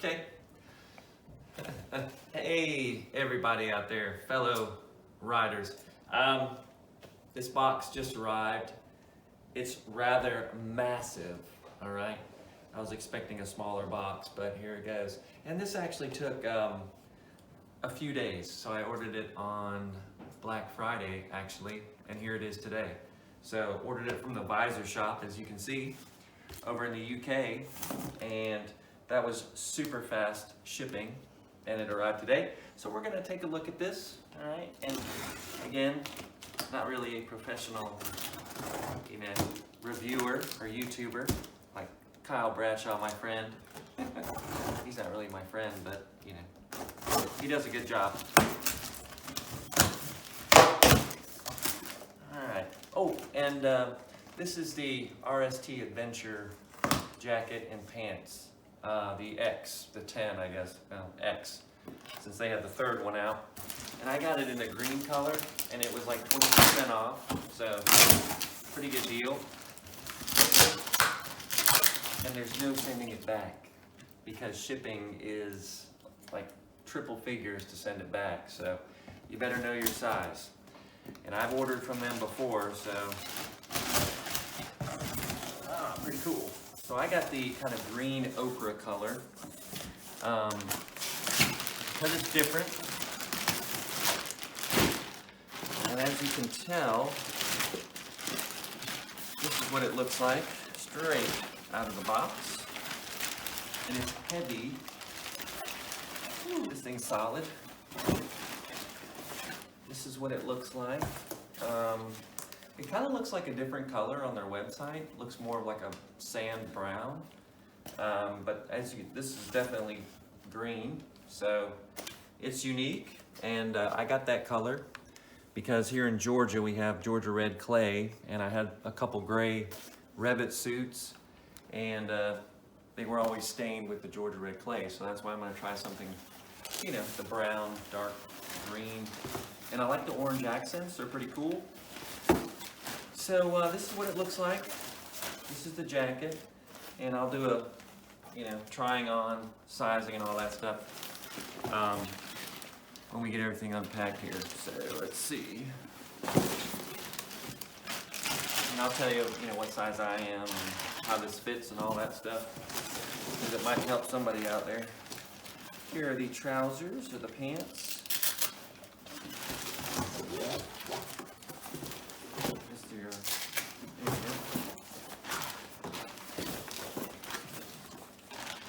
Okay. Hey, everybody out there, fellow riders. This box just arrived. It's rather massive, all right? I was expecting a smaller box, but here it goes. And this actually took a few days. So I ordered it on Black Friday, actually, and here it is today. So ordered it from the Visor shop, as you can see, over in the UK, and that was super fast shipping, and it arrived today. So we're gonna take a look at this, all right? And again, not really a professional, reviewer or YouTuber like Kyle Bradshaw, my friend. He's not really my friend, but he does a good job. All right. Oh, and this is the RST Adventure jacket and pants. The X, the 10, I guess, X, since they had the third one out. And I got it in a green color, and it was like 20% off, so pretty good deal. And there's no sending it back, because shipping is like triple figures to send it back, so you better know your size. And I've ordered from them before, so pretty cool. So I got the kind of green ochre color, because it's different. And as you can tell, this is what it looks like straight out of the box. And it's heavy. Ooh, this thing's solid. This is what it looks like. It kind of looks like a different color on their website. It looks more like a sand brown. But this is definitely green, so it's unique. And I got that color because here in Georgia we have Georgia red clay, and I had a couple gray Revit suits, and they were always stained with the Georgia red clay. So that's why I'm going to try something, the brown, dark green. And I like the orange accents, they're pretty cool. So this is what it looks like. This is the jacket, and I'll do a, trying on, sizing, and all that stuff when we get everything unpacked here. So let's see. And I'll tell you, what size I am and how this fits and all that stuff, because it might help somebody out there. Here are the trousers or the pants.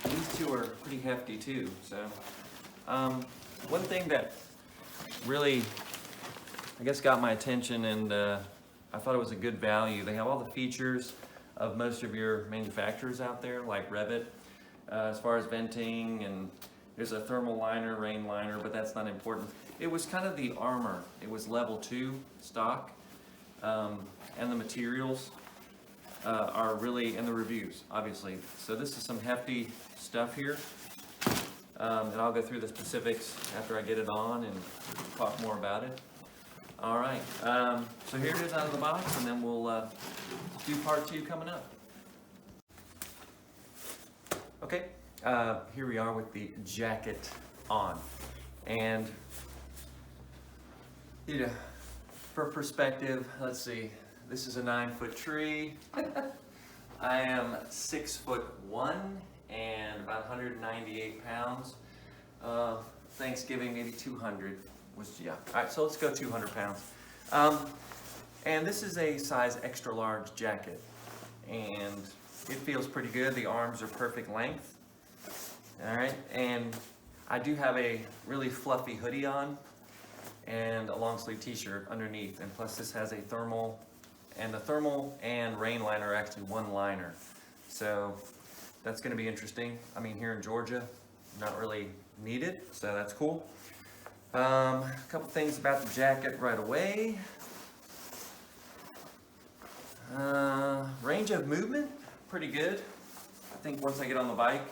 These two are pretty hefty too. So one thing that really, I guess, got my attention, and I thought it was a good value. They have all the features of most of your manufacturers out there, like Revit, as far as venting, and there's a thermal liner, rain liner, but that's not important. It was kind of the armor. It was level 2 stock, and the materials are really in the reviews, obviously. So this is some hefty stuff here, and I'll go through the specifics after I get it on and talk more about it. All right, so here it is out of the box, and then we'll do part 2 coming up. Okay, here we are with the jacket on, and for perspective, let's see. This is a 9-foot tree. I am 6'1" and about 198 pounds. Thanksgiving, maybe 200 was, yeah. All right, so let's go 200 pounds. And this is a size extra large jacket, and it feels pretty good. The arms are perfect length. All right, and I do have a really fluffy hoodie on and a long sleeve t-shirt underneath, and plus this has a thermal, and the thermal and rain liner are actually one liner, so that's going to be interesting. I mean, here in Georgia, not really needed, so that's cool. A couple things about the jacket right away. Range of movement, pretty good. I think once I get on the bike,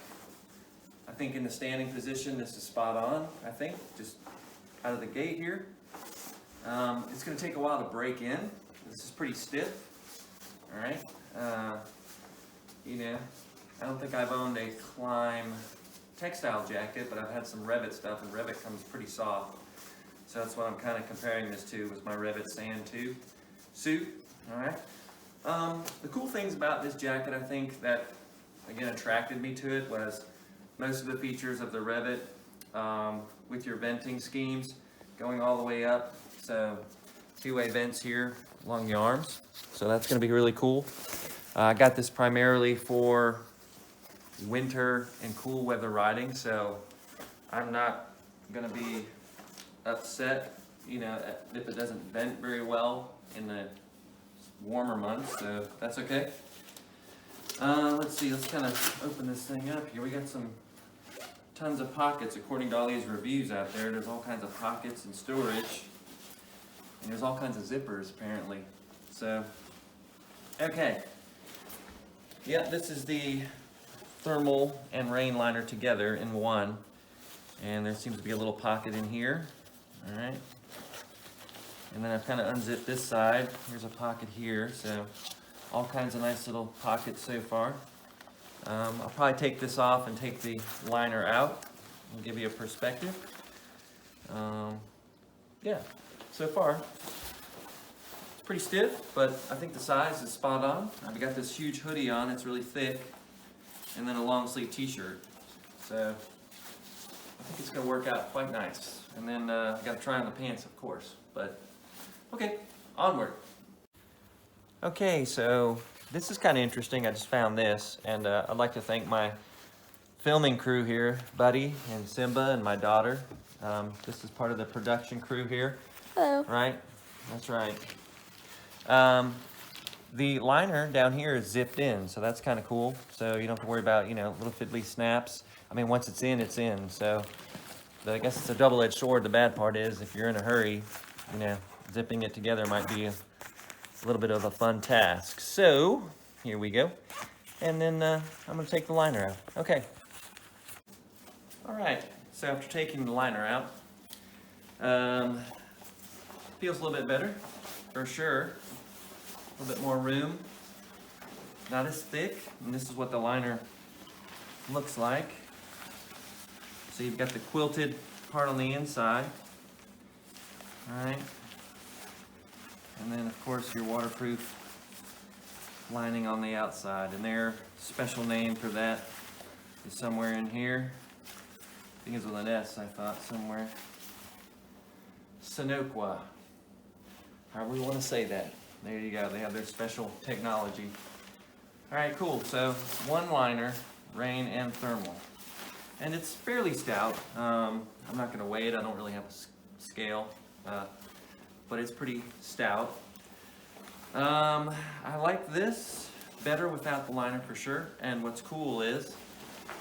I think in the standing position this is spot on, I think, just out of the gate here. It's going to take a while to break in. This is pretty stiff. All right. I don't think I've owned a climb textile jacket, but I've had some Revit stuff, and Revit comes pretty soft. So that's what I'm kind of comparing this to, with my Revit Sand 2 suit. All right. The cool things about this jacket, I think, that again attracted me to it was most of the features of the Revit with your venting schemes going all the way up. So two-way vents here along the arms. So that's going to be really cool. I got this primarily for winter and cool weather riding, so I'm not going to be upset, you know, if it doesn't vent very well in the warmer months, so that's okay. Let's see, let's kind of open this thing up here. We got some tons of pockets according to all these reviews out there. There's all kinds of pockets and storage, and there's all kinds of zippers apparently. So, okay. Yeah, this is the thermal and rain liner together in one, and there seems to be a little pocket in here. All right, and then I've kind of unzipped this side. Here's a pocket here, so all kinds of nice little pockets so far. I'll probably take this off and take the liner out and give you a perspective. Yeah, so far it's pretty stiff, but I think the size is spot on. I've got this huge hoodie on, it's really thick, and then a long sleeve t-shirt. So I think it's gonna work out quite nice. And then I gotta try on the pants, of course, but okay, onward. Okay, so this is kind of interesting. I just found this, and I'd like to thank my filming crew here, Buddy and Simba and my daughter. This is part of the production crew here. Hello. Right? That's right. The liner down here is zipped in, so that's kind of cool. So you don't have to worry about, you know, little fiddly snaps. I mean, once it's in, it's in. So I guess it's a double-edged sword. The bad part is if you're in a hurry, you know, zipping it together might be a little bit of a fun task. So here we go. And then I'm gonna take the liner out. Okay. All right, so after taking the liner out, feels a little bit better, for sure. A little bit more room, not as thick, and this is what the liner looks like. So you've got the quilted part on the inside, all right, and then of course your waterproof lining on the outside, and their special name for that is somewhere in here. I think it's with an S, I thought, somewhere. Sonoqua, however we want to say that. There you go, they have their special technology. All right, cool, so one liner, rain and thermal. And it's fairly stout. I'm not gonna weigh it, I don't really have a scale, but it's pretty stout. I like this better without the liner for sure. And what's cool is,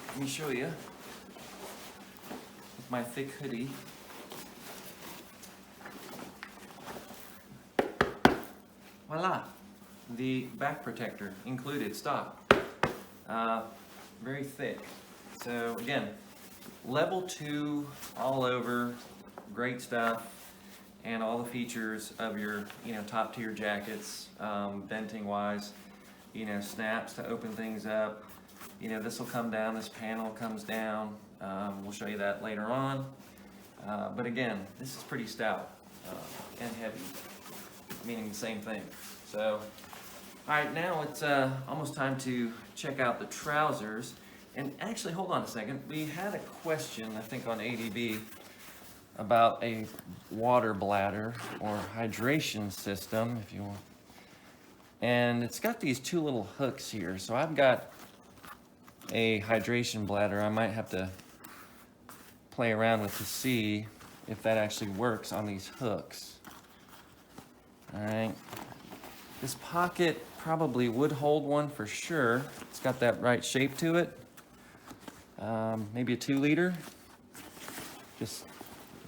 let me show you, with my thick hoodie. Voila, the back protector included, stock. Very thick. So again, level 2 all over, great stuff, and all the features of your, you know, top tier jackets, venting wise, you know, snaps to open things up. You know, this will come down, this panel comes down. We'll show you that later on. But again, this is pretty stout and heavy, meaning the same thing. So, all right, now it's almost time to check out the trousers. And actually, hold on a second. We had a question, I think, on ADB about a water bladder or hydration system, if you want. And it's got these two little hooks here. So I've got a hydration bladder. I might have to play around with to see if that actually works on these hooks. All right. This pocket probably would hold one for sure. It's got that right shape to it. Maybe a 2 liter, just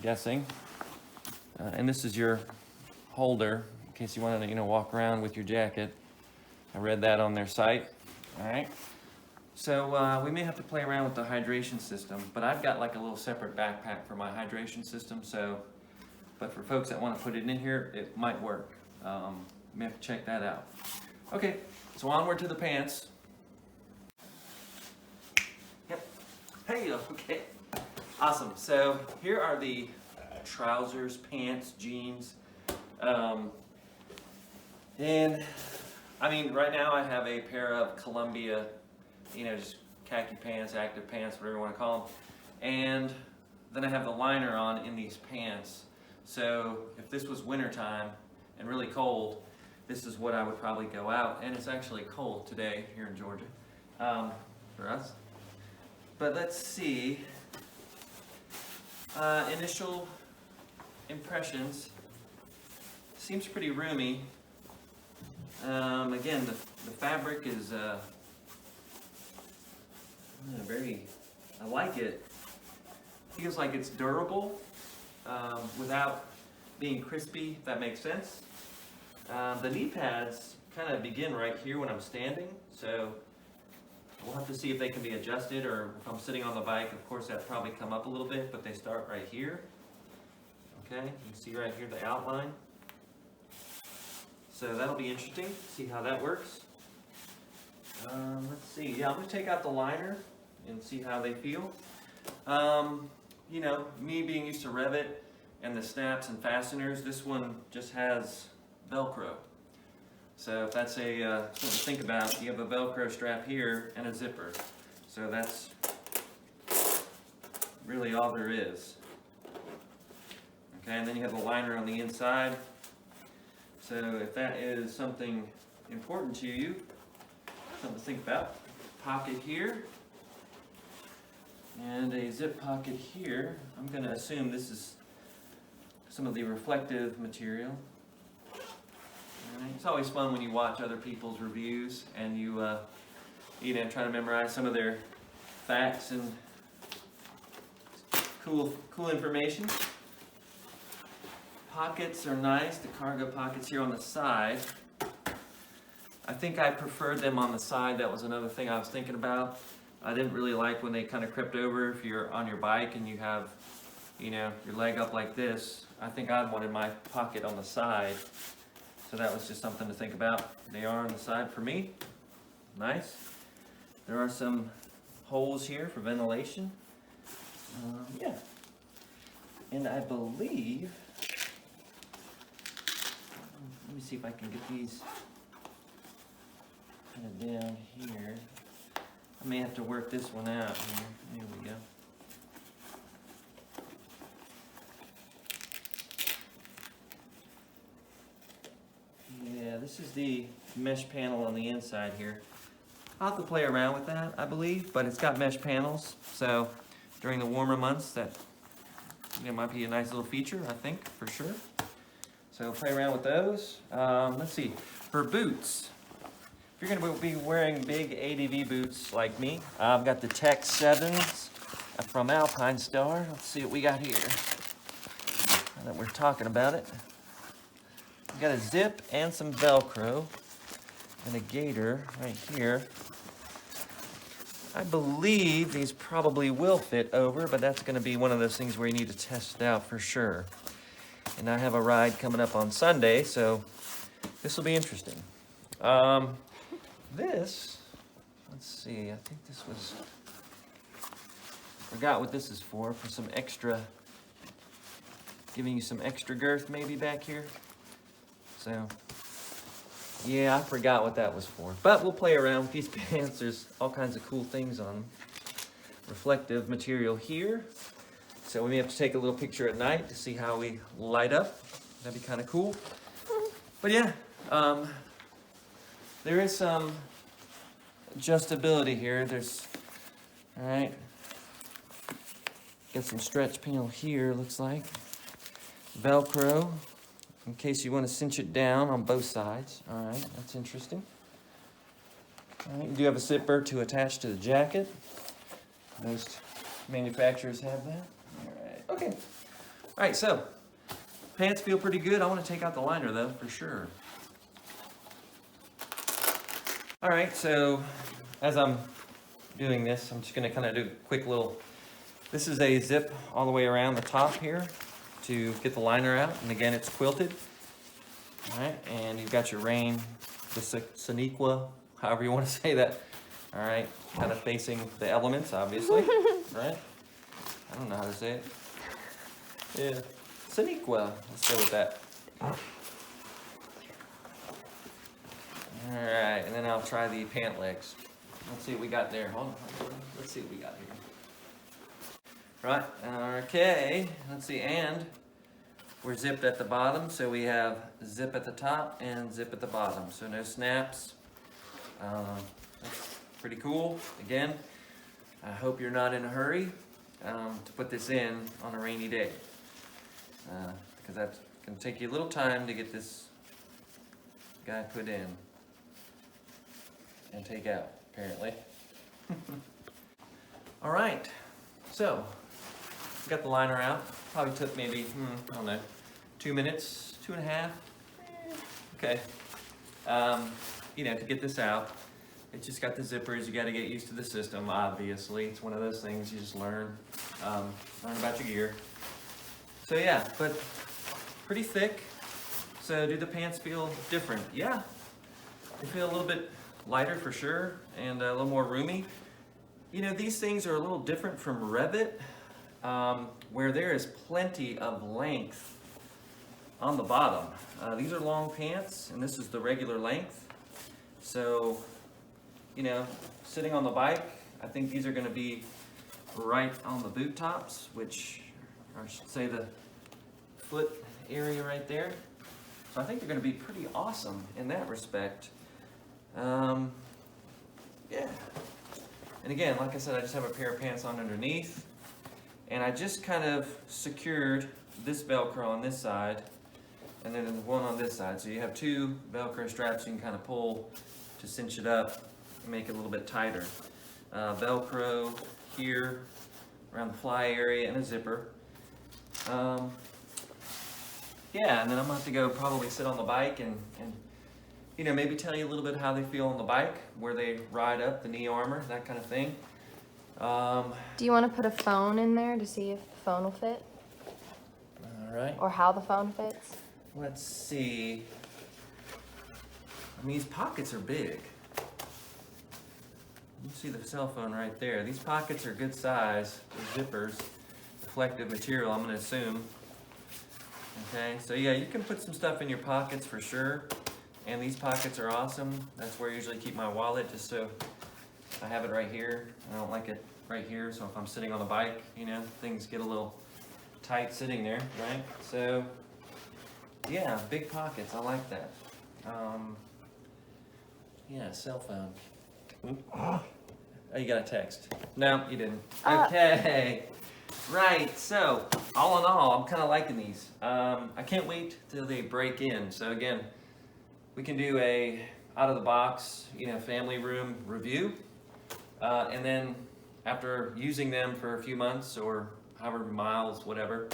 guessing. And this is your holder in case you want to, you know, walk around with your jacket. I read that on their site. All right. So we may have to play around with the hydration system, but I've got like a little separate backpack for my hydration system. So, but for folks that want to put it in here, it might work. May have to check that out. Okay, so onward to the pants. Yep. Hey, okay. Awesome. So here are the trousers, pants, jeans. And I mean, right now I have a pair of Columbia, just khaki pants, active pants, whatever you want to call them. And then I have the liner on in these pants. So if this was wintertime and really cold, this is what I would probably go out. And it's actually cold today here in Georgia for us. But let's see. Initial impressions. Seems pretty roomy. Again, the fabric is I like it. Feels like it's durable without being crispy, if that makes sense. The knee pads kind of begin right here when I'm standing, so we'll have to see if they can be adjusted, or if I'm sitting on the bike, of course, that probably come up a little bit, but they start right here. Okay, you can see right here the outline. So that'll be interesting, see how that works. Let's see, yeah, I'm going to take out the liner and see how they feel. Me being used to Revit and the snaps and fasteners, this one just has Velcro. So if that's something to think about, you have a Velcro strap here and a zipper. So that's really all there is. Okay, and then you have the liner on the inside. So if that is something important to you, something to think about, pocket here and a zip pocket here. I'm going to assume this is some of the reflective material. Right. It's always fun when you watch other people's reviews and you try to memorize some of their facts and cool information. Pockets are nice, the cargo pockets here on the side. I think I preferred them on the side. That was another thing I was thinking about. I didn't really like when they kind of crept over if you're on your bike and you have, your leg up like this. I think I wanted my pocket on the side. So that was just something to think about. They are on the side for me. Nice. There are some holes here for ventilation. Yeah. And I believe, let me see if I can get these kind of down here. I may have to work this one out here. There we go. Yeah, this is the mesh panel on the inside here. I'll have to play around with that, I believe, but it's got mesh panels, so during the warmer months that might be a nice little feature, I think, for sure. So play around with those. Let's see, for boots, if you're going to be wearing big ADV boots like me, I've got the Tech 7s from Alpine Star. Let's see what we got here, now that we're talking about it. We've got a zip and some Velcro and a gaiter right here. I believe these probably will fit over, but that's going to be one of those things where you need to test it out for sure. And I have a ride coming up on Sunday, so this will be interesting. Let's see, I think this was, forgot what this is for some extra, giving you some extra girth maybe back here. So, yeah, I forgot what that was for. But we'll play around with these pants. There's all kinds of cool things on them. Reflective material here. So we may have to take a little picture at night to see how we light up. That'd be kind of cool. But yeah, there is some adjustability here. All right. Got some stretch panel here, looks like. Velcro, in case you want to cinch it down on both sides. All right, that's interesting. All right, you do have a zipper to attach to the jacket. Most manufacturers have that. All right, okay. All right, so pants feel pretty good. I want to take out the liner though, for sure. All right, so as I'm doing this, I'm just going to kind of do a quick little, this is a zip all the way around the top here to get the liner out. And again, it's quilted. All right, and you've got your rain, the Sonequa, however you want to say that All right, kind of facing the elements, obviously, right? I don't know how to say it. Yeah, Saniqua, let's go with that. All right, and then I'll try the pant legs. Let's see what we got there. Hold on. Let's see what we got here. Right, okay, let's see, and we're zipped at the bottom, so we have zip at the top and zip at the bottom, so no snaps. That's pretty cool. Again, I hope you're not in a hurry to put this in on a rainy day, because that's going to take you a little time to get this guy put in and take out, apparently. All right, so we got the liner out. Probably took maybe, I don't know, 2 minutes, 2.5. Okay. You know, to get this out, it's just got the zippers. You got to get used to the system, obviously. It's one of those things you just learn about your gear. So yeah, but pretty thick. So do the pants feel different? Yeah, they feel a little bit lighter for sure, and a little more roomy. You know, these things are a little different from Revit, where there is plenty of length on the bottom. These are long pants, and this is the regular length. So, you know, sitting on the bike, I think these are going to be right on the boot tops, which, or I should say the foot area right there. So I think they're going to be pretty awesome in that respect. Yeah. And again, like I said, I just have a pair of pants on underneath, and I just kind of secured this Velcro on this side, and then one on this side. So you have two Velcro straps you can kind of pull to cinch it up and make it a little bit tighter. Velcro here around the fly area and a zipper. Yeah, and then I'm gonna have to go probably sit on the bike and you know, maybe tell you a little bit how they feel on the bike, where they ride up, the knee armor, that kind of thing. Do you want to put a phone in there to see if the phone will fit? All right. Or how the phone fits? Let's see. I mean, these pockets are big. You see the cell phone right there. These pockets are good size. They're zippers, reflective material, I'm gonna assume. Okay, so yeah, you can put some stuff in your pockets for sure. And these pockets are awesome. That's where I usually keep my wallet, just so I have it right here. I don't like it right here, so if I'm sitting on the bike, you know, things get a little tight sitting there, right? So, yeah, big pockets, I like that. Yeah, cell phone. Oh, you got a text. No, you didn't. Okay. Right, so, all in all, I'm kind of liking these. I can't wait till they break in. So again, we can do a out-of-the-box, you know, family room review. And then after using them for a few months or however miles, whatever,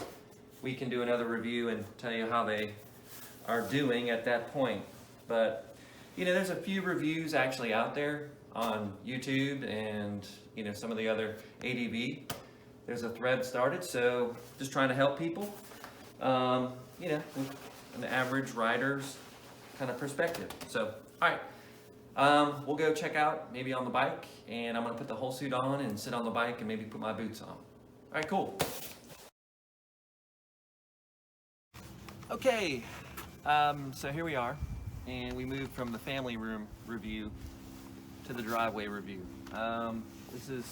we can do another review and tell you how they are doing at that point. But, you know, there's a few reviews actually out there on YouTube and, you know, some of the other ADV. There's a thread started, so just trying to help people, you know, with an average rider's kind of perspective. So, all right, we'll go check out maybe on the bike, and I'm gonna put the whole suit on and sit on the bike and maybe put my boots on. All right, cool. Okay, so here we are, and we moved from the family room review to the driveway review. This is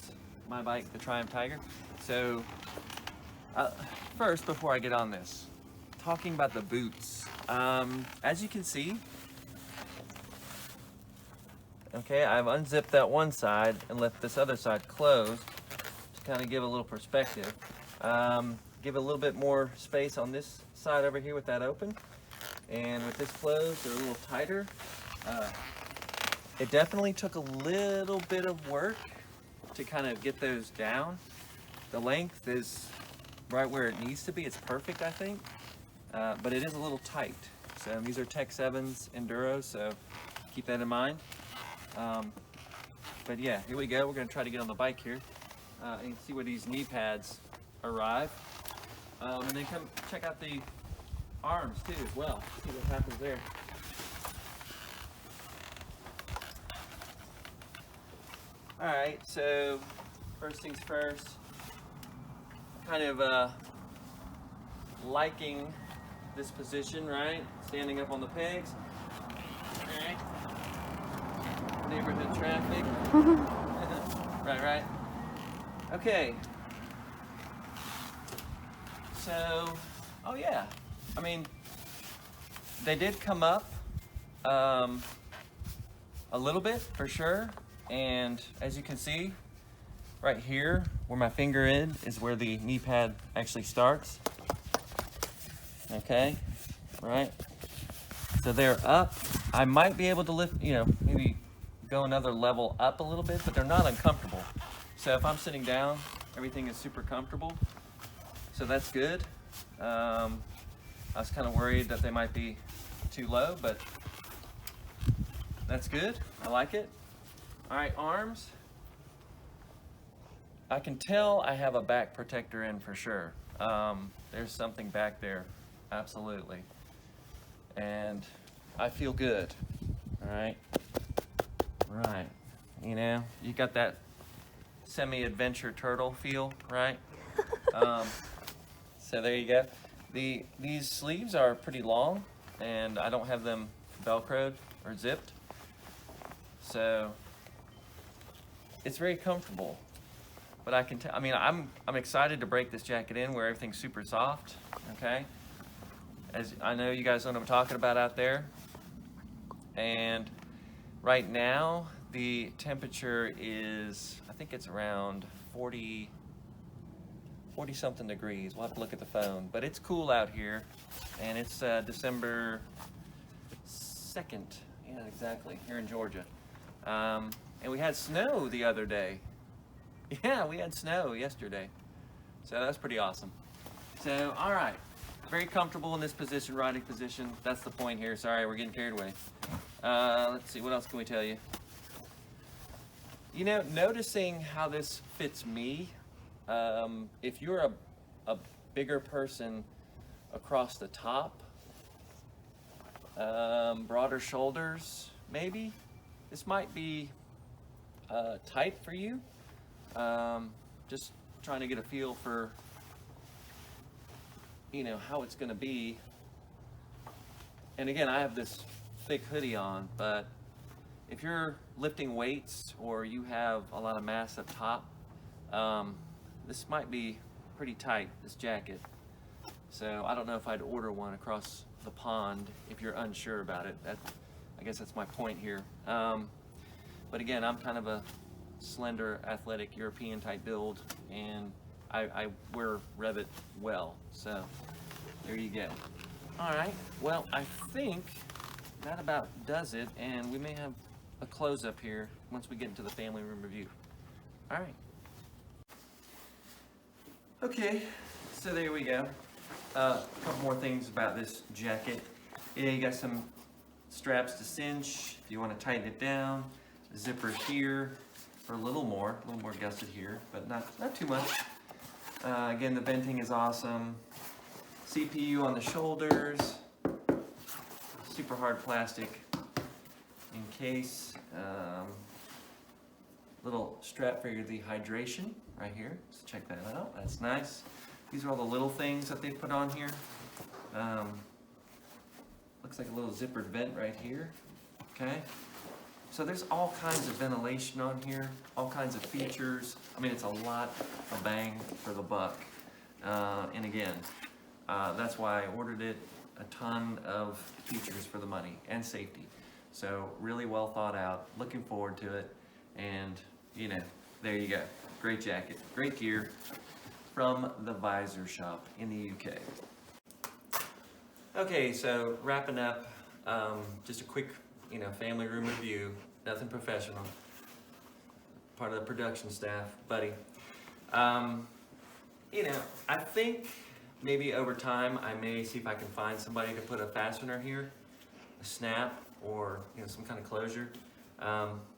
my bike, the Triumph Tiger. So, first, before I get on this, talking about the boots. As you can see, okay, I've unzipped that one side and left this other side closed to kind of give a little perspective. Give a little bit more space on this side over here with that open. And with this closed, they're a little tighter. It definitely took a little bit of work to kind of get those down. The length is right where it needs to be. It's perfect, I think. But it is a little tight. So these are Tech 7s Enduro, so keep that in mind. But yeah, here we go. We're gonna try to get on the bike here and see where these knee pads arrive. And then come check out the arms too as well. See what happens there. All right, so first things first, kind of liking this position, right? Standing up on the pegs. All right. Neighborhood traffic. Right. Okay. So, oh yeah, I mean, they did come up a little bit for sure, and as you can see, right here where my finger is where the knee pad actually starts. Okay, right. So they're up. I might be able to lift, maybe go another level up a little bit, but they're not uncomfortable. So if I'm sitting down, everything is super comfortable. So that's good. I was kind of worried that they might be too low, but that's good. I like it. All right, arms. I can tell I have a back protector in for sure. There's something back there, absolutely. And I feel good, all right? Right, you got that semi-adventure turtle feel, right? So there you go. These sleeves are pretty long, and I don't have them Velcroed or zipped. So it's very comfortable. But I can tell, I'm excited to break this jacket in where everything's super soft, okay? As I know you guys know what I'm talking about out there. And right now, the temperature is, I think it's around 40 something degrees. We'll have to look at the phone, but it's cool out here, and it's December 2nd, yeah, exactly, here in Georgia. And we had snow the other day. Yeah, we had snow yesterday, so that's pretty awesome. So, all right, very comfortable in this position, riding position. That's the point here. Sorry, we're getting carried away. Let's see, what else can we tell you? Noticing how this fits me. If you're a bigger person across the top, broader shoulders, maybe this might be tight for you. Just trying to get a feel for how it's going to be. And again, I have this thick hoodie on, but if you're lifting weights or you have a lot of mass up top, this might be pretty tight, this jacket. So I don't know if I'd order one across the pond if you're unsure about it. I guess that's my point here. But again, I'm kind of a slender, athletic, European type build, and I wear Revit well. So there you go. All right, well, I think that about does it, and we may have a close-up here once we get into the family room review. All right. Okay, so there we go. A couple more things about this jacket. Yeah, you got some straps to cinch if you want to tighten it down. Zipper here for a little more gusset here, but not too much. Again, the venting is awesome. CPU on the shoulders. Super hard plastic in case. Little strap for your dehydration right here. So check that out. That's nice. These are all the little things that they put on here. Looks like a little zippered vent right here. Okay. So there's all kinds of ventilation on here, all kinds of features. It's a lot of bang for the buck. And again, that's why I ordered it. A ton of features for the money and safety. So really well thought out. Looking forward to it. And there you go. Great jacket, great gear from the Visor Shop in the UK. Okay, so wrapping up, just a quick, family room review. Nothing professional. Part of the production staff, buddy. I think maybe over time I may see if I can find somebody to put a fastener here, a snap, or some kind of closure.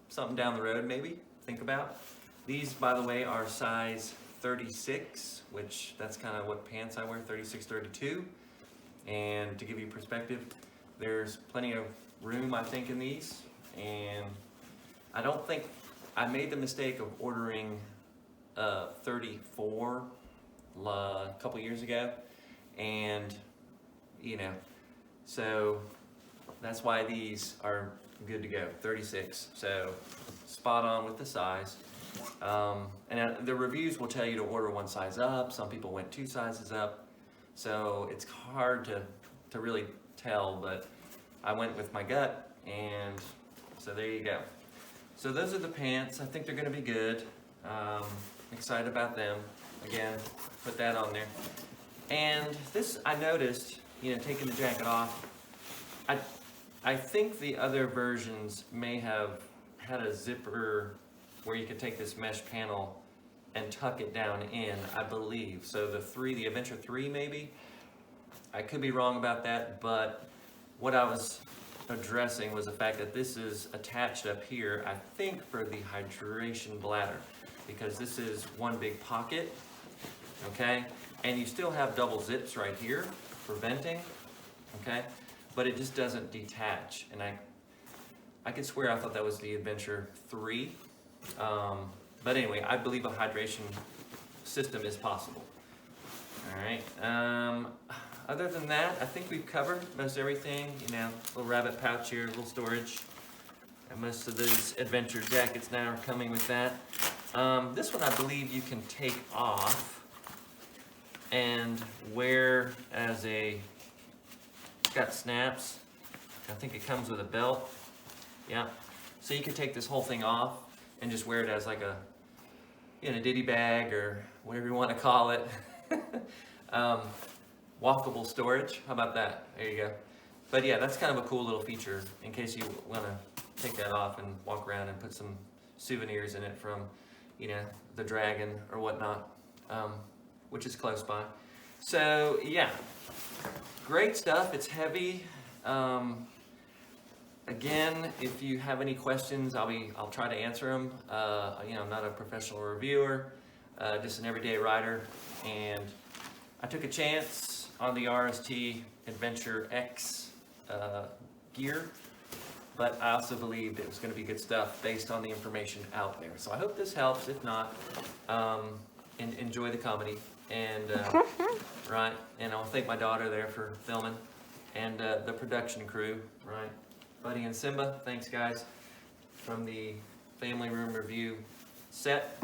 Something down the road maybe, think about. These, by the way, are size 36, which that's kind of what pants I wear, 36, 32. And to give you perspective, there's plenty of room, I think, in these. And I I made the mistake of ordering 34 a couple years ago, and you know, so that's why these are good to go. 36, so spot on with the size. And the reviews will tell you to order one size up. Some people went 2 sizes up, so it's hard to really tell, but I went with my gut, and so there you go. So those are the pants. I think they're gonna be good. Excited about them. Again, put that on there. And this, I noticed, you know, taking the jacket off, I think the other versions may have had a zipper where you could take this mesh panel and tuck it down in, I believe. So the Adventure 3 maybe? I could be wrong about that, but what I was addressing was the fact that this is attached up here, I think for the hydration bladder, because this is one big pocket, okay? And you still have double zips right here for venting, okay? But it just doesn't detach, and I could swear I thought that was the Adventure 3. But anyway, I believe a hydration system is possible. All right. Other than that, I think we've covered most everything. You know, little rabbit pouch here, little storage. And most of those adventure jackets now are coming with that. This one I believe you can take off and wear as a, it's got snaps. I think it comes with a belt. Yeah. So you could take this whole thing off and just wear it as like a, in a ditty bag or whatever you want to call it. Walkable storage, how about that? There you go. But yeah, that's kind of a cool little feature in case you want to take that off and walk around and put some souvenirs in it from, you know, the dragon or whatnot, which is close by. So yeah, great stuff. It's heavy. Again, if you have any questions, I'll try to answer them. You know, I'm not a professional reviewer, just an everyday rider, and I took a chance on the RST Adventure X gear, but I also believed it was going to be good stuff based on the information out there. So I hope this helps. If not, enjoy the comedy, and right. And I'll thank my daughter there for filming, and the production crew, right. Buddy and Simba, thanks guys, from the Family Room Review set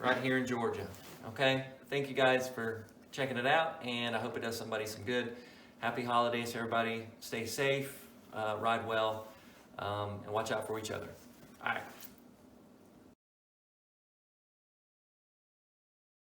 right here in Georgia. Okay, thank you guys for checking it out, and I hope it does somebody some good. Happy holidays, everybody. Stay safe, ride well, and watch out for each other. All right.